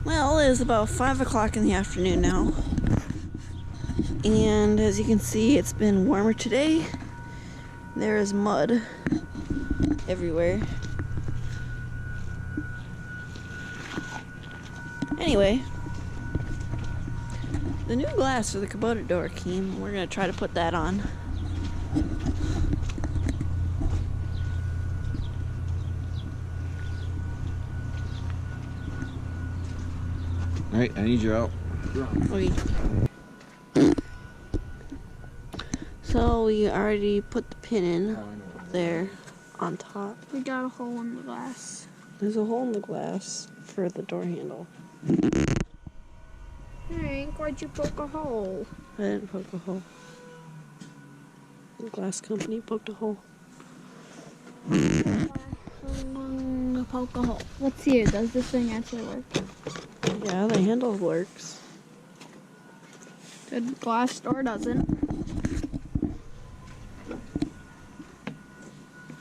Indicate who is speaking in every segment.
Speaker 1: Well, it is about 5 o'clock in the afternoon now. And as you can see, it's been warmer today. There is mud everywhere. Anyway, the new glass for the Kubota door came. We're going to try to put that on.
Speaker 2: Alright, I need you out.
Speaker 1: Okay. So we already put the pin in there on top.
Speaker 3: We got a hole in the glass.
Speaker 1: There's a hole in the glass for the door handle.
Speaker 3: Hank, why'd you poke a hole?
Speaker 1: I didn't poke a hole. The glass company poked a hole.
Speaker 3: Poke a hole. Let's see it. Does this thing actually work?
Speaker 1: Yeah, the handle works.
Speaker 3: The glass door doesn't.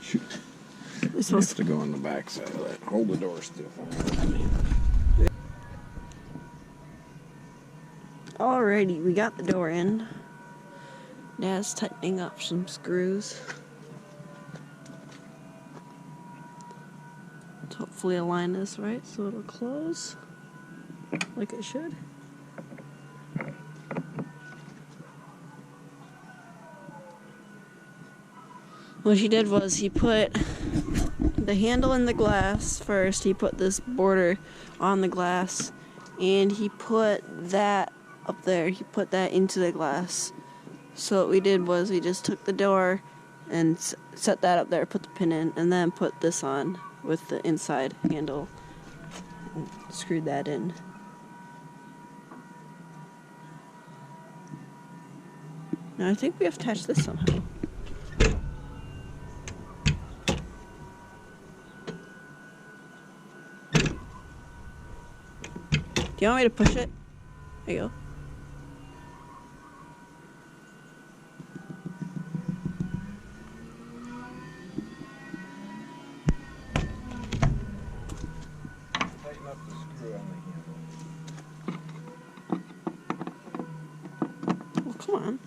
Speaker 2: Shoot.
Speaker 1: It's supposed
Speaker 2: to go on the back side of that. Hold the door still.
Speaker 1: Alrighty, we got the door in. Dad's tightening up some screws. Let's hopefully align this right so it'll close like it should. What he did was he put the handle in the glass first. He put this border on the glass, and he put that up there. He put that into the glass. So what we did was we just took the door and set that up there, put the pin in, and then put this on with the inside handle and screwed that in. Now I think we have to attach this somehow. Do you want me to push it? There you go.
Speaker 2: Tighten up the screw on the handle.
Speaker 1: Well, come on.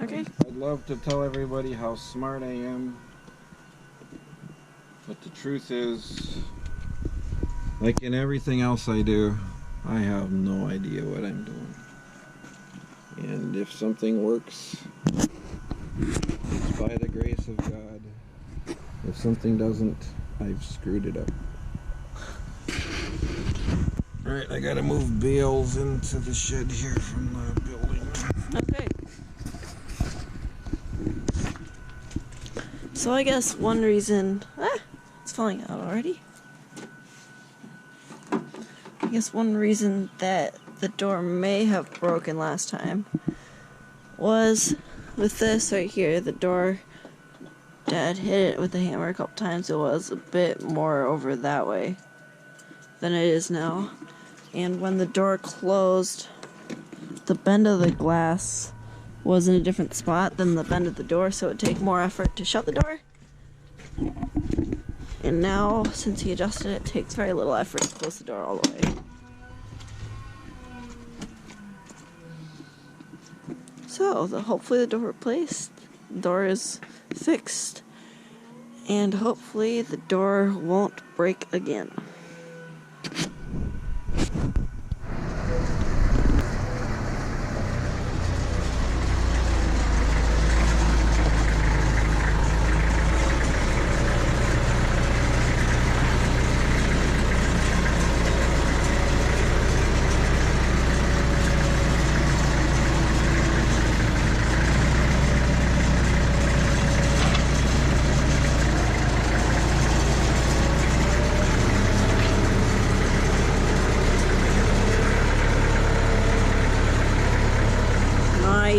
Speaker 1: Okay.
Speaker 2: I'd love to tell everybody how smart I am, but the truth is, like in everything else I do, I have no idea what I'm doing. And if something works, it's by the grace of God. If something doesn't, I've screwed it up. Alright, I gotta move bales into the shed here from the building.
Speaker 1: Okay. So I guess one reason... it's falling out already. I guess one reason that the door may have broken last time was with this right here. The door, Dad hit it with a hammer a couple times. It was a bit more over that way than it is now. And when the door closed, the bend of the glass was in a different spot than the bend of the door, so it would take more effort to shut the door. And now, since he adjusted it, it takes very little effort to close the door all the way. So, hopefully the door replaced, the door is fixed, and hopefully the door won't break again.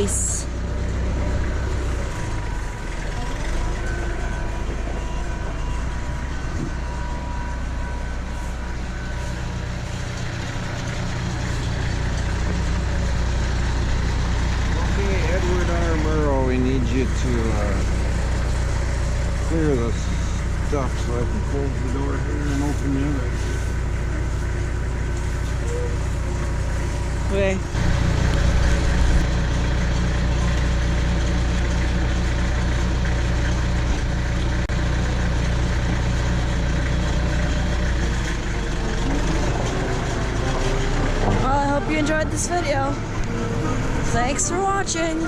Speaker 1: Nice.
Speaker 2: Okay, Edward R. Murrow, we need you to clear the stuff so I can close the door here and open the other.
Speaker 1: Okay. Well, I hope you enjoyed this video. Thanks for watching.